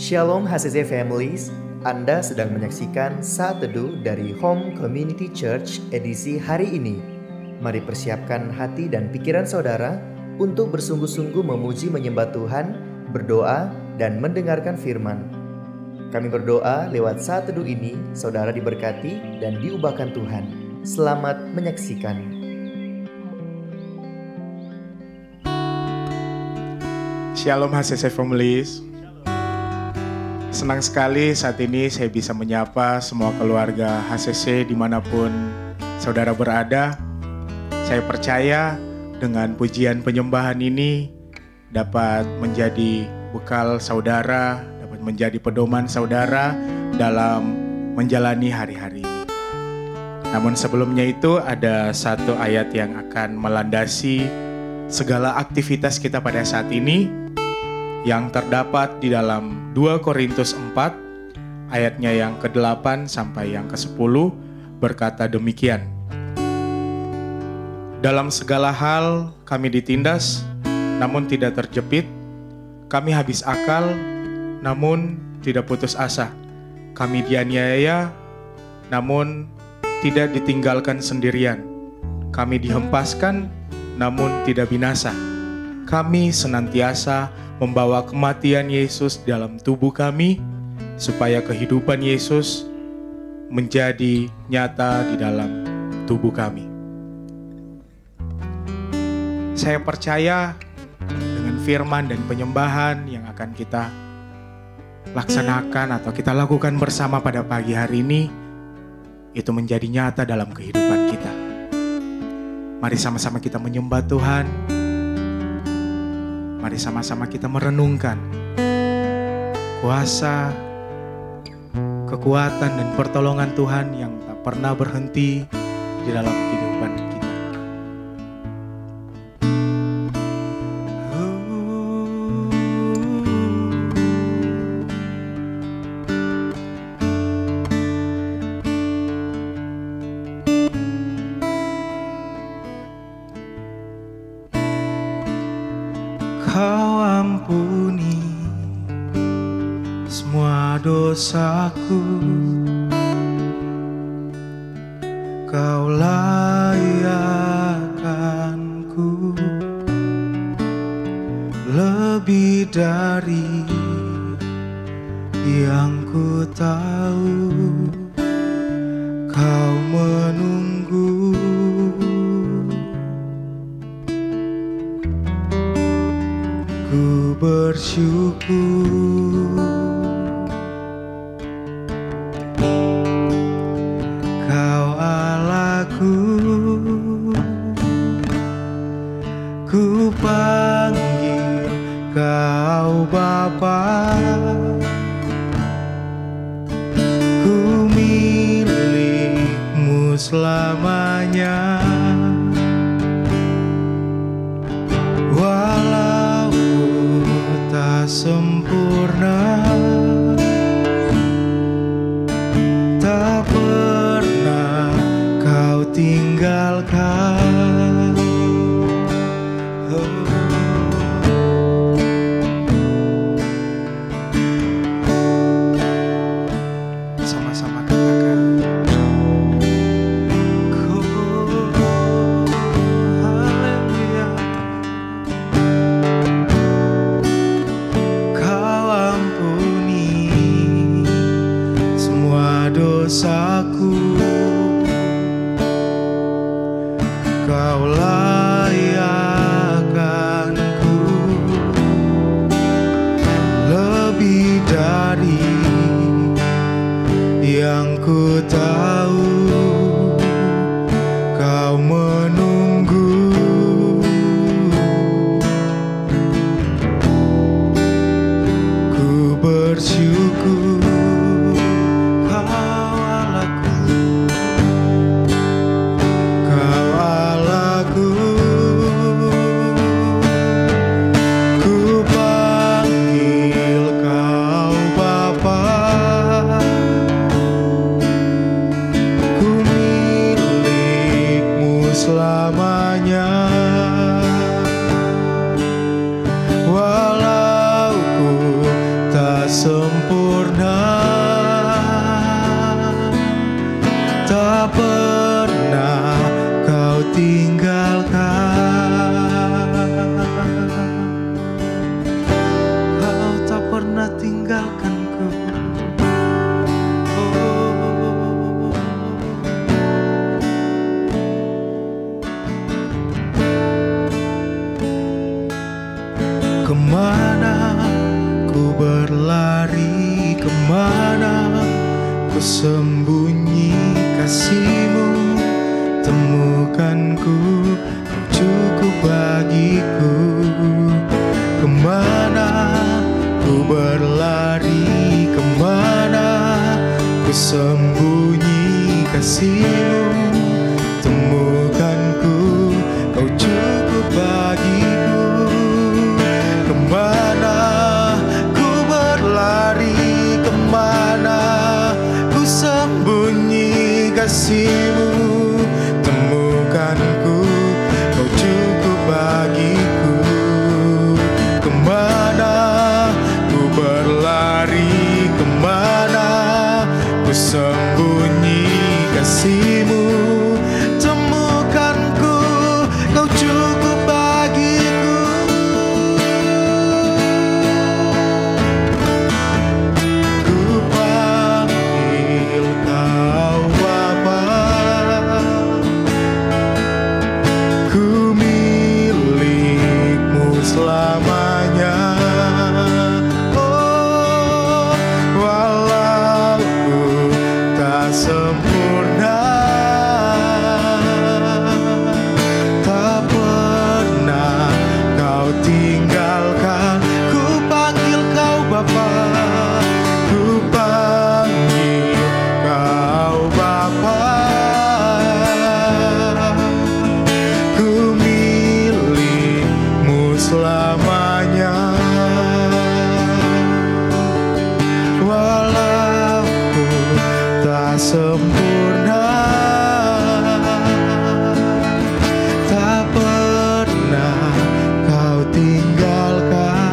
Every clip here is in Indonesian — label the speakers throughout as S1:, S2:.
S1: Shalom HCC Families, Anda sedang menyaksikan Saat Teduh dari Home Community Church edisi hari ini. Mari persiapkan hati dan pikiran saudara untuk bersungguh-sungguh memuji menyembah Tuhan, berdoa, dan mendengarkan firman. Kami berdoa lewat Saat Teduh ini, saudara diberkati dan diubahkan Tuhan. Selamat menyaksikan.
S2: Shalom HCC Families. Senang sekali saat ini saya bisa menyapa semua keluarga HCC dimanapun saudara berada. Saya percaya dengan pujian penyembahan ini dapat menjadi bekal saudara, dapat menjadi pedoman saudara dalam menjalani hari-hari ini. Namun sebelumnya itu ada satu ayat yang akan melandasi segala aktivitas kita pada saat ini, yang terdapat di dalam 2 Korintus 4 ayatnya yang ke-8 sampai yang ke-10 berkata demikian. Dalam segala hal kami ditindas namun tidak terjepit, kami habis akal namun tidak putus asa, kami dianiaya namun tidak ditinggalkan sendirian, kami dihempaskan namun tidak binasa, kami senantiasa membawa kematian Yesus dalam tubuh kami, supaya kehidupan Yesus menjadi nyata di dalam tubuh kami. Saya percaya dengan firman dan penyembahan yang akan kita laksanakan atau kita lakukan bersama pada pagi hari ini, itu menjadi nyata dalam kehidupan kita. Mari sama-sama kita menyembah Tuhan. Mari sama-sama kita merenungkan kuasa, kekuatan, dan pertolongan Tuhan yang tak pernah berhenti di dalam kehidupan kita.
S3: Kau ampuni semua dosaku, Kau layakkanku lebih dari yang ku tahu. Kau menunggu ku bersyukur, Kau Allahku, ku panggil Kau Bapa, ku milikmu selamanya. Sempurna, tak pernah Kau tinggalkan. Sama-sama katakan, ku Kemana ku berlari, kemana ku sembunyi kasih-Mu. Temukan ku, Kau cukup bagiku. Kemana ku berlari, kemana ku sembunyi kasih-Mu. Temukan ku, Kau cukup bagiku. Kemana ku berlari, kemana ku sembunyi kasih-Mu. Temukan ku, Kau cukup bagiku. Kemana ku berlari, kemana ku sembunyi kasih-Mu. Temukan ku, Kau cukup bagiku. Ku panggil Kau Bapa, ku milik-Mu selamanya. Oh, walau ku tak sempurna, tak pernah Kau tinggalkan. Ku panggil Kau Bapa, ku panggil Kau Bapa, ku milik-Mu selamanya. Walau ku tak sempurna, tak pernah Kau tinggalkan.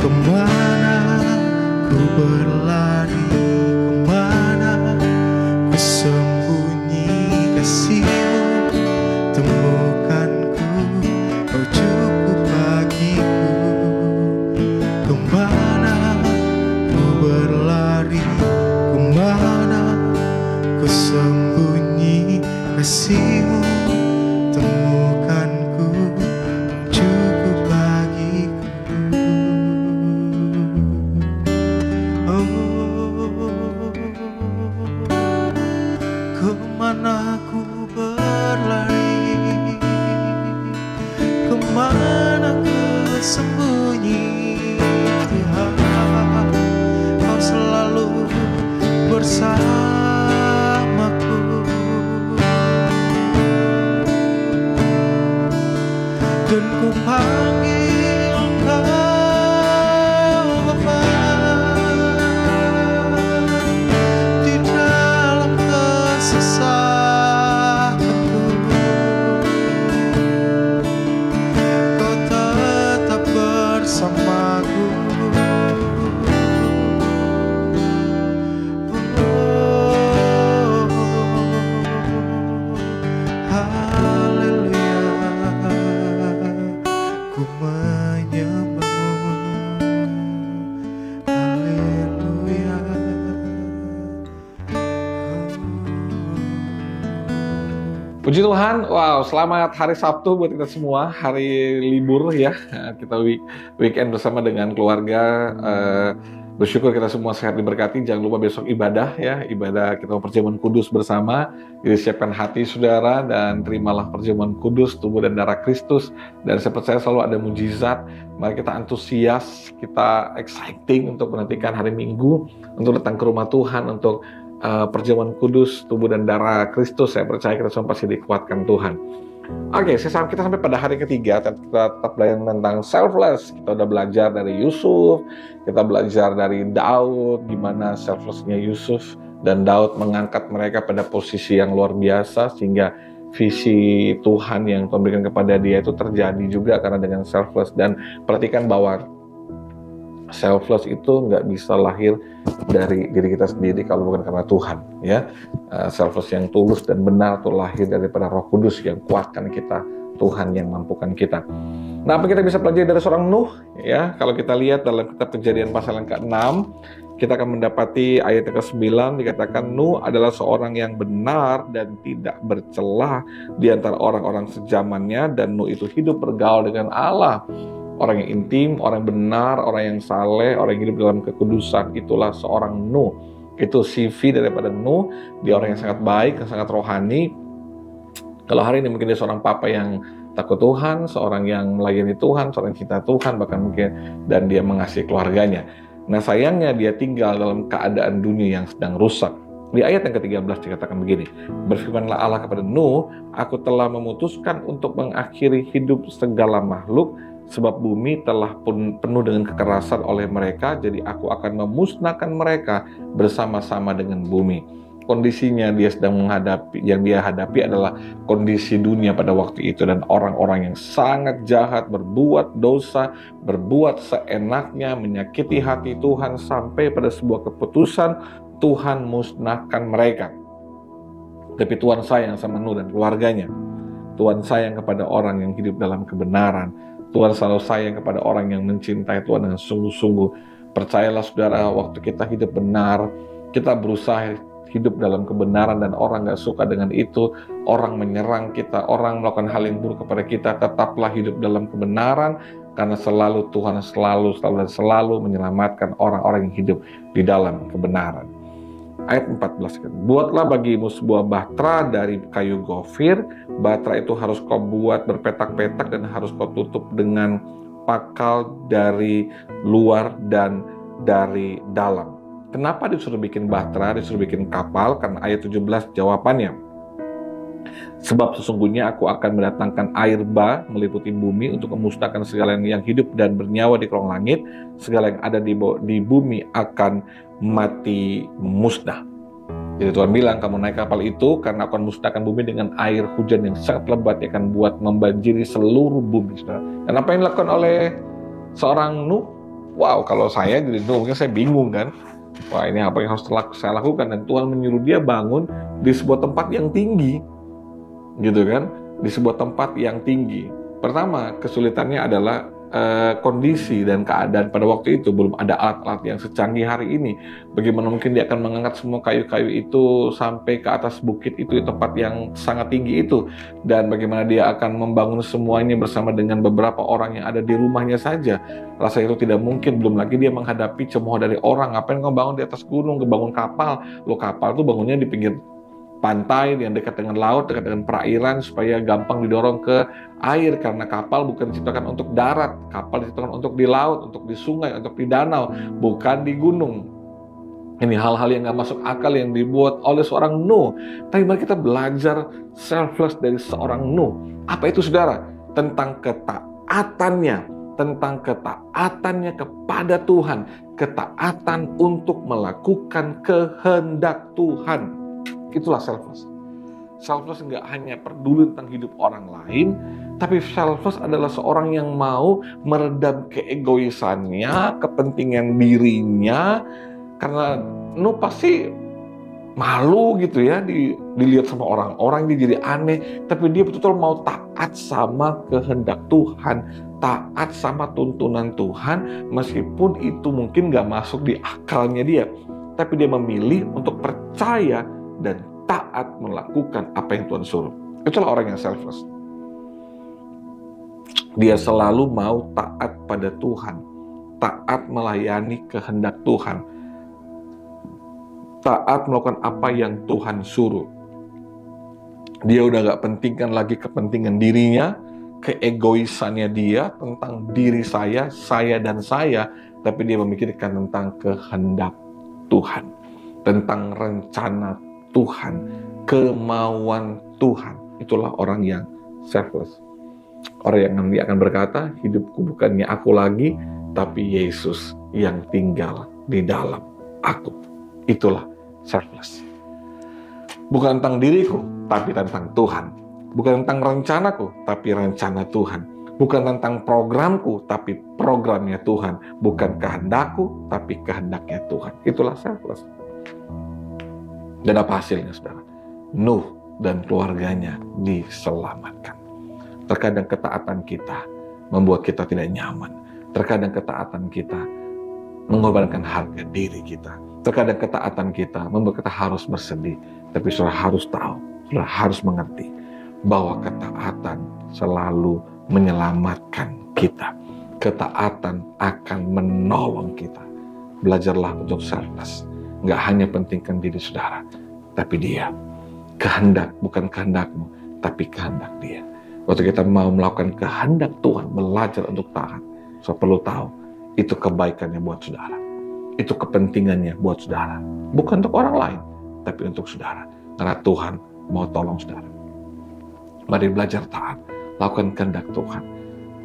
S3: Kemana ku berlari, kemana ku sembunyi kasih-Mu. Temukan ku, Kau cukup bagiku. Kemana ku berlari, kemana ku sembunyi kasih-Mu. Temukan ku, cukup bagiku. Oh, kemana ku berlari, kemana ku sembunyi, Tuhan, Kau selalu bersamaku. Dan ku panggil Kau Bapa, di dalam kesesakanku. Kau tetap bersamaku. Oh, haleluya, ku menyembah-Mu. Haleluya.
S4: Puji Tuhan, wow, selamat hari Sabtu buat kita semua, hari libur ya. Kita weekend bersama dengan keluarga. Bersyukur kita semua sehat diberkati. Jangan lupa besok ibadah ya, ibadah kita perjamuan kudus bersama. Jadi siapkan hati saudara dan terimalah perjamuan kudus, tubuh dan darah Kristus. Dan saya percaya selalu ada mujizat. Mari kita antusias, kita exciting untuk menantikan hari Minggu, untuk datang ke rumah Tuhan, untuk perjamuan kudus, tubuh dan darah Kristus. Saya percaya kita semua pasti dikuatkan Tuhan. Oke, kita sampai pada hari ketiga. Kita tetap belajar tentang selfless. Kita udah belajar dari Yusuf, kita belajar dari Daud, gimana selflessnya Yusuf dan Daud mengangkat mereka pada posisi yang luar biasa, sehingga visi Tuhan yang Tuhan berikan kepada dia itu terjadi juga karena dengan selfless. Dan perhatikan bahwa selfless itu nggak bisa lahir dari diri kita sendiri kalau bukan karena Tuhan, ya. Selfless yang tulus dan benar itu lahir daripada Roh Kudus yang kuatkan kita, Tuhan yang mampukan kita. Nah, apa kita bisa pelajari dari seorang Nuh, ya? Kalau kita lihat dalam kitab Kejadian pasal yang ke-6, kita akan mendapati ayat ke-9 dikatakan Nuh adalah seorang yang benar dan tidak bercela di antara orang-orang sezamannya, dan Nuh itu hidup bergaul dengan Allah. Orang yang intim, orang yang benar, orang yang saleh, orang yang hidup dalam kekudusan, itulah seorang Nuh. Itu CV daripada Nuh. Dia orang yang sangat baik, yang sangat rohani. Kalau hari ini mungkin dia seorang papa yang takut Tuhan, seorang yang melayani Tuhan, seorang yang cinta Tuhan, bahkan mungkin, dan dia mengasihi keluarganya. Nah sayangnya dia tinggal dalam keadaan dunia yang sedang rusak. Di ayat yang ke-13 dikatakan begini, berfirmanlah Allah kepada Nuh, aku telah memutuskan untuk mengakhiri hidup segala makhluk, sebab bumi telah penuh dengan kekerasan oleh mereka, jadi aku akan memusnahkan mereka bersama-sama dengan bumi. Kondisinya dia sedang menghadapi, yang dia hadapi adalah kondisi dunia pada waktu itu, dan orang-orang yang sangat jahat, berbuat dosa, berbuat seenaknya, menyakiti hati Tuhan, sampai pada sebuah keputusan Tuhan musnahkan mereka. Tapi Tuhan sayang sama Nuh dan keluarganya. Tuhan sayang kepada orang yang hidup dalam kebenaran. Tuhan selalu sayang kepada orang yang mencintai Tuhan dengan sungguh-sungguh. Percayalah saudara, waktu kita hidup benar, kita berusaha hidup dalam kebenaran, dan orang gak suka dengan itu, orang menyerang kita, orang melakukan hal yang buruk kepada kita, tetaplah hidup dalam kebenaran, karena selalu Tuhan selalu menyelamatkan orang-orang yang hidup di dalam kebenaran. Ayat 14, buatlah bagimu sebuah bahtera dari kayu gofir. Bahtera itu harus kau buat berpetak-petak dan harus kau tutup dengan pakal dari luar dan dari dalam. Kenapa disuruh bikin bahtera, disuruh bikin kapal? Karena ayat 17 jawabannya. Sebab sesungguhnya aku akan mendatangkan air bah meliputi bumi untuk memusnahkan segala yang hidup dan bernyawa di kolong langit. Segala yang ada di bumi akan mati musnah. Jadi Tuhan bilang, kamu naik kapal itu karena akan musnahkan bumi dengan air hujan yang sangat lebat yang akan buat membanjiri seluruh bumi. Dan apa yang dilakukan oleh seorang Nuh? Wow, kalau saya jadi Nuh mungkin saya bingung kan. Wah, ini apa yang harus saya lakukan? Dan Tuhan menyuruh dia bangun di sebuah tempat yang tinggi, gitu kan? Di sebuah tempat yang tinggi. Pertama, kesulitannya adalah kondisi dan keadaan pada waktu itu. Belum ada alat-alat yang secanggih hari ini. Bagaimana mungkin dia akan mengangkat semua kayu-kayu itu sampai ke atas bukit itu, di tempat yang sangat tinggi itu. Dan bagaimana dia akan membangun semuanya bersama dengan beberapa orang yang ada di rumahnya saja. Rasanya itu tidak mungkin. Belum lagi dia menghadapi cemooh dari orang. Ngapain kau bangun di atas gunung, bangun kapal? Lo kapal tuh bangunnya di pinggir pantai yang dekat dengan laut, dekat dengan perairan, supaya gampang didorong ke air, karena kapal bukan diciptakan untuk darat, kapal diciptakan untuk di laut, untuk di sungai, untuk di danau, bukan di gunung. Ini hal-hal yang gak masuk akal yang dibuat oleh seorang Nuh. Tapi mari kita belajar selfless dari seorang Nuh. Apa itu saudara? Tentang ketaatannya, kepada Tuhan, ketaatan untuk melakukan kehendak Tuhan. Itulah selfless. Selfless nggak hanya peduli tentang hidup orang lain, tapi selfless adalah seorang yang mau meredam keegoisannya, kepentingan dirinya, karena Nuh pasti malu gitu ya, dilihat sama orang-orang, dia jadi aneh, tapi dia betul-betul mau taat sama kehendak Tuhan, taat sama tuntunan Tuhan, meskipun itu mungkin nggak masuk di akalnya dia, tapi dia memilih untuk percaya dan taat melakukan apa yang Tuhan suruh. Itulah orang yang selfless. Dia selalu mau taat pada Tuhan, taat melayani kehendak Tuhan, taat melakukan apa yang Tuhan suruh. Dia udah gak pentingkan lagi kepentingan dirinya, keegoisannya dia tentang diri saya dan saya, tapi dia memikirkan tentang kehendak Tuhan, tentang rencana Tuhan, kemauan Tuhan. Itulah orang yang selfless. Orang yang nanti akan berkata, hidupku bukannya aku lagi, tapi Yesus yang tinggal di dalam aku. Itulah selfless. Bukan tentang diriku, tapi tentang Tuhan. Bukan tentang rencanaku, tapi rencana Tuhan. Bukan tentang programku, tapi programnya Tuhan. Bukan kehendakku, tapi kehendaknya Tuhan. Itulah selfless. Dan apa hasilnya, saudara? Nuh dan keluarganya diselamatkan. Terkadang ketaatan kita membuat kita tidak nyaman. Terkadang ketaatan kita mengorbankan harga diri kita. Terkadang ketaatan kita membuat kita harus bersedih, tapi saudara harus tahu, saudara harus mengerti bahwa ketaatan selalu menyelamatkan kita. Ketaatan akan menolong kita. Belajarlah untuk selfless. Nggak hanya pentingkan diri saudara, tapi dia. Kehendak, bukan kehendakmu, tapi kehendak dia. Waktu kita mau melakukan kehendak Tuhan, belajar untuk taat, saudara perlu tahu, itu kebaikannya buat saudara. Itu kepentingannya buat saudara. Bukan untuk orang lain, tapi untuk saudara. Karena Tuhan mau tolong saudara. Mari belajar taat. Lakukan kehendak Tuhan.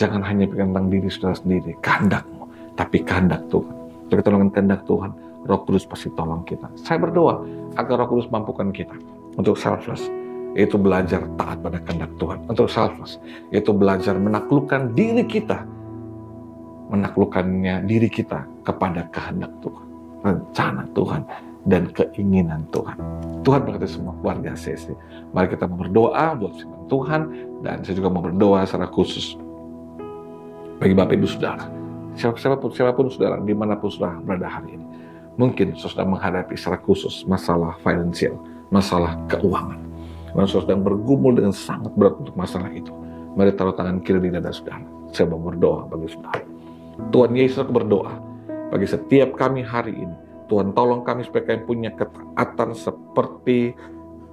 S4: Jangan hanya pikir tentang diri saudara sendiri, kehendakmu, tapi kehendak Tuhan. Jika kita lakukan kehendak Tuhan, Roh Kudus pasti tolong kita. Saya berdoa agar Roh Kudus mampukan kita untuk selfless, yaitu belajar taat pada kehendak Tuhan. Untuk selfless, yaitu belajar menaklukkan diri kita, menaklukkannya diri kita kepada kehendak Tuhan, rencana Tuhan, dan keinginan Tuhan. Tuhan berkati semua keluarga sesi. Mari kita mau berdoa buat firman Tuhan, dan saya juga mau berdoa secara khusus bagi Bapak Ibu Saudara. Siapapun saudara, dimanapun saudara berada hari ini. Mungkin saudara menghadapi secara khusus masalah finansial, masalah keuangan. Dan saudara sedang bergumul dengan sangat berat untuk masalah itu. Mari taruh tangan kiri di dada saudara. Saya mau berdoa bagi saudara. Tuhan Yesus, aku berdoa bagi setiap kami hari ini. Tuhan tolong kami supaya kami punya ketaatan seperti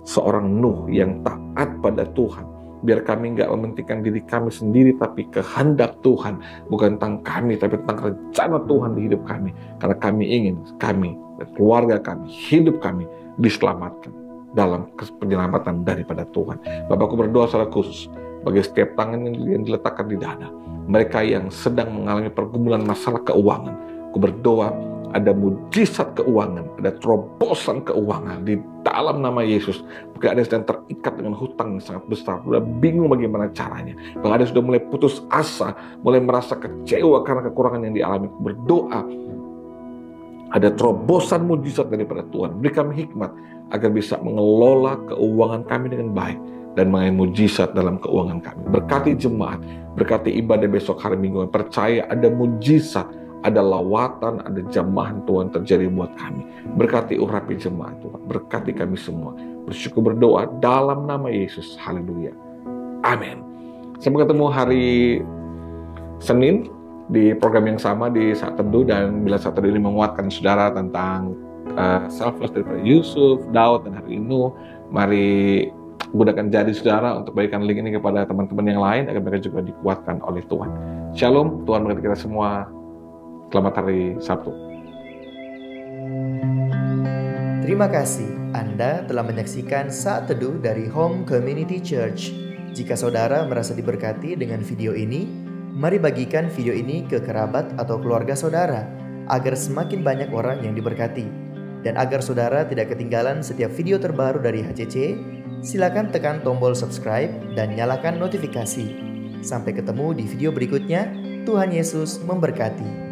S4: seorang Nuh yang taat pada Tuhan. Biar kami nggak mementingkan diri kami sendiri, tapi kehendak Tuhan. Bukan tentang kami, tapi tentang rencana Tuhan di hidup kami. Karena kami ingin kami dan keluarga kami, hidup kami diselamatkan dalam penyelamatan daripada Tuhan. Bapakku berdoa secara khusus bagi setiap tangan yang diletakkan di dada. Mereka yang sedang mengalami pergumulan masalah keuangan. Aku berdoa ada mujizat keuangan, ada terobosan keuangan di dalam nama Yesus. Mungkin ada yang sedang terikat dengan hutang yang sangat besar, sudah bingung bagaimana caranya. Bahkan ada yang sudah mulai putus asa, mulai merasa kecewa karena kekurangan yang dialami. Aku berdoa ada terobosan mujizat daripada Tuhan. Beri kami hikmat agar bisa mengelola keuangan kami dengan baik dan mengalami mujizat dalam keuangan kami. Berkati jemaat, berkati ibadah besok hari Minggu. Percaya ada mujizat, ada lawatan, ada jamahan Tuhan terjadi buat kami. Berkati urapi jemaat Tuhan, berkati kami semua. Bersyukur berdoa dalam nama Yesus. Haleluya. Amin. Sampai ketemu hari Senin di program yang sama di Saat Teduh, dan bila Saat Teduh ini menguatkan saudara tentang selfless daripada Yusuf, Daud, dan hari ini, mari gunakan jari saudara untuk bagikan link ini kepada teman-teman yang lain agar mereka juga dikuatkan oleh Tuhan. Shalom, Tuhan memberkati kita semua. Selamat hari Sabtu.
S1: Terima kasih Anda telah menyaksikan Saat Teduh dari Home Community Church. Jika saudara merasa diberkati dengan video ini, mari bagikan video ini ke kerabat atau keluarga saudara agar semakin banyak orang yang diberkati. Dan agar saudara tidak ketinggalan setiap video terbaru dari HCC, silakan tekan tombol subscribe dan nyalakan notifikasi. Sampai ketemu di video berikutnya. Tuhan Yesus memberkati.